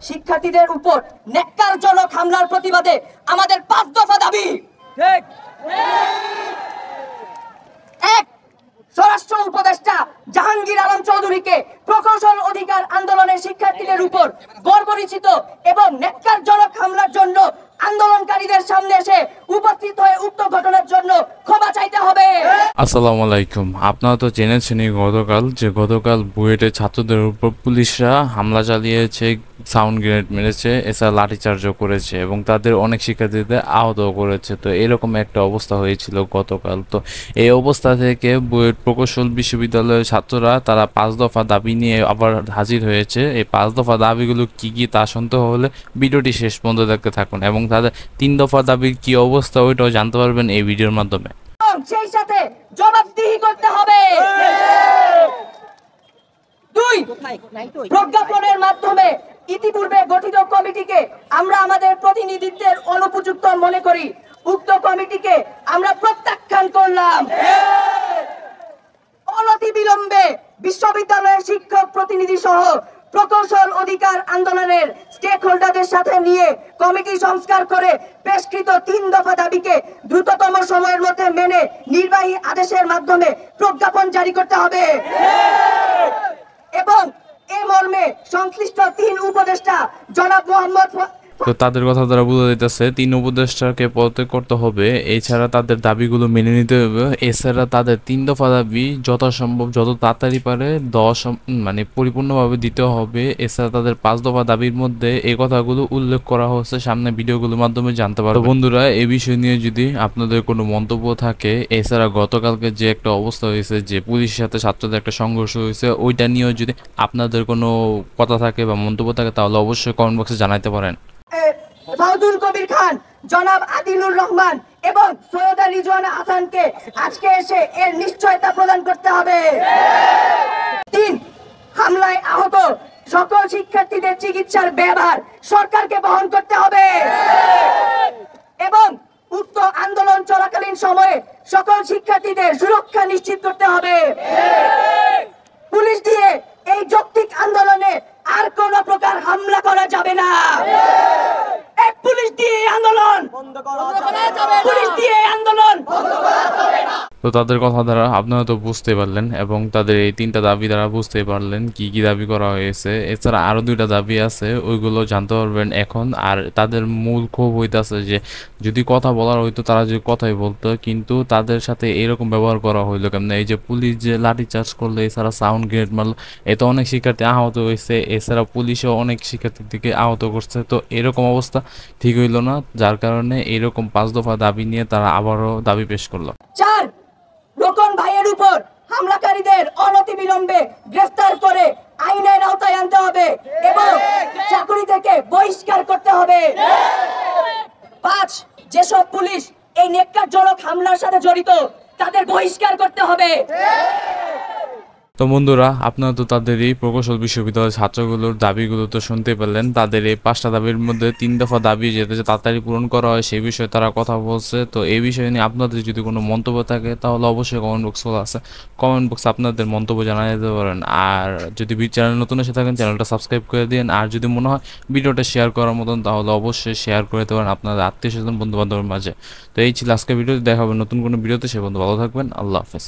শিক্ষার্থীদের উপর ন্যাক্কারজনক হামলার প্রতিবাদে আমাদের 5 দফা দাবি। এক, স্বরাষ্ট্র উপদেষ্টা জাহাঙ্গীর আলম চৌধুরীকে প্রকৌশল অধিকার আন্দোলনের শিক্ষার্থীদের উপর বর্বরচিত এবং ন্যাক্কারজনক হামলার জন্য আন্দোলনকারীদের সামনে এসে উপস্থিত হয়ে উক্ত ঘটনার জন্য ক্ষমা চাইতে হবে। আসসালামু আলাইকুম। আপনারা তো জেনেছেনই গতকাল বুয়েটে ছাত্রদের উপর পুলিশরা হামলা চালিয়েছে, সাউন্ড গ্রেনেড মেরেছে, এছাড়া লাঠিচার্জও করেছে এবং তাদের অনেক শিক্ষার্থীদের আহত করেছে। তো এরকম একটা অবস্থা হয়েছিল গতকাল। তো এই অবস্থা থেকে বুয়েট প্রকৌশল বিশ্ববিদ্যালয়ের ছাত্ররা তারা 5 দফা দাবি নিয়ে আবার হাজির হয়েছে। এই 5 দফা দাবিগুলো কি কি তা শুনতে হলে ভিডিওটি শেষ পর্যন্ত দেখতে থাকুন এবং তাদের 3 দফা দাবির কি অবস্থা ওইটাও জানতে পারবেন এই ভিডিওর মাধ্যমে। সেই সাথে জবাবদিহি করতে হবে। 2, প্রজ্ঞাপনের মাধ্যমে ইতিপূর্বে গঠিত কমিটিকে আমরা আমাদের প্রতিনিধিত্বের অনুপযুক্ত মনে করি। উক্ত কমিটিকে আমরা প্রত্যাখ্যান করলাম। অনতিবিলম্বে বিশ্ববিদ্যালয়ের শিক্ষক প্রতিনিধি সহ প্রকৌশল অধিকার আন্দোলনের স্টেক হোল্ডারদের সাথে নিয়ে কমিটি সংস্কার করে পেশকৃত 3 দফা দাবিকে দ্রুততম সময়ের মধ্যে মেনে নির্বাহী আদেশের মাধ্যমে প্রজ্ঞাপন জারি করতে হবে এবং এ মর্মে সংশ্লিষ্ট 3 উপদেষ্টা জনাব মোহাম্মদ তো তাদের কথা দ্বারা বোঝা যাইতেছে 3 উপদেষ্টাকে পদত্যাগ করতে হবে। এছাড়া তাদের দাবিগুলো মেনে নিতে হবে। এছাড়া তাদের 3 দফা দাবি যথাসম্ভব যত তাড়াতাড়ি পারে পরিপূর্ণভাবে দিতে হবে। এছাড়া তাদের 5 দফা দাবির মধ্যে এই কথাগুলো উল্লেখ করা হচ্ছে, সামনে ভিডিওগুলোর মাধ্যমে জানতে পারবেন। বন্ধুরা, এই বিষয় নিয়ে যদি আপনাদের কোনো মন্তব্য থাকে, এছাড়া গতকালকে যে একটা অবস্থা হয়েছে যে পুলিশের সাথে ছাত্রদের একটা সংঘর্ষ হয়েছে, ওইটা নিয়েও যদি আপনাদের কোনো কথা থাকে বা মন্তব্য থাকে তাহলে অবশ্যই কমেন্ট বক্সে জানাতে পারেন। ফাউজুল কবির খান, জনাব আদিলুর রহমান এবং সৈয়দা রিজওয়ানা হাসানকে আজকে এসে এর নিশ্চয়তা প্রদান করতে হবে। 3, হামলায় আহত সকল শিক্ষার্থীদের চিকিৎসার ব্যয়ভার সরকারকে বহন করতে হবে এবং উক্ত আন্দোলন চলাকালীন সময়ে সকল শিক্ষার্থীদের সুরক্ষা নিশ্চিত করতে হবে। পুলিশ দিয়ে এই যৌক্তিক আন্দোলনে আর কোন প্রকার হামলা করা যাবে না। পুলিশ দিয়ে আন্দোলন বন্ধ করা যাবে না। পুলিশ দিয়ে আন্দোলন বন্ধ করা যাবে না। তো তাদের কথা দ্বারা আপনারা তো বুঝতে পারলেন এবং তাদের এই 3টা দাবি দ্বারা বুঝতে পারলেন কি কি দাবি করা হয়েছে। এছাড়া আরো 2টা দাবি আছে, ওইগুলো জানতে পারবেন এখন। আর তাদের মূল ক্ষোভ হইতাছে যে যদি কথা বলার হইতো তারা যদি কথাই বলতো, কিন্তু তাদের সাথে এরকম ব্যবহার করা হইলো কেমন? এই যে পুলিশ যে লাঠি চার্জ করলো, এছাড়া সাউন্ড গ্রেনেড মারলো, এতে অনেক শিক্ষার্থী আহত হয়েছে। এছাড়া পুলিশও অনেক শিক্ষার্থীর দিকে আহত করছে। তো এরকম অবস্থা ঠিক হইল না, যার কারণে এরকম 5 দফা দাবি নিয়ে তারা আবারও দাবি পেশ করলো। 4, রোকন ভাইয়ের উপর হামলাকারীদের অনতিবিলম্বে গ্রেফতার করে আইনের আওতায় আনতে হবে এবং চাকরি থেকে বহিষ্কার করতে হবে। 5, যেসব পুলিশ এই ন্যাক্কারজনক হামলার সাথে জড়িত তাদের বহিষ্কার করতে হবে। তো বন্ধুরা, আপনারা তো তাদের এই প্রকৌশল বিশ্ববিদ্যালয়ের ছাত্রগুলোর দাবিগুলো তো শুনতে পেলেন। তাদের এই 5টা দাবির মধ্যে 3 দফা দাবি যেটা তাড়াতাড়ি পূরণ করা হয় সেই বিষয়ে তারা কথা বলছে। তো এই বিষয়ে নিয়ে আপনাদের যদি কোনো মন্তব্য থাকে তাহলে অবশ্যই কমেন্ট বক্স খোলা আছে, কমেন্ট বক্সে আপনাদের মন্তব্য জানিয়ে দিতে পারেন। আর যদি চ্যানেল নতুন এসে থাকেন চ্যানেলটা সাবস্ক্রাইব করে দিন। আর যদি মনে হয় ভিডিওটা শেয়ার করার মতন তাহলে অবশ্যই শেয়ার করে দিতে পারেন আপনাদের আত্মীয়-স্বজন, বন্ধু-বান্ধবের মাঝে। তো এই ছিল আজকের ভিডিও। দেখা হবে নতুন কোনো ভিডিওতে। সে বন্ধু ভালো থাকবেন। আল্লাহ হাফেজ।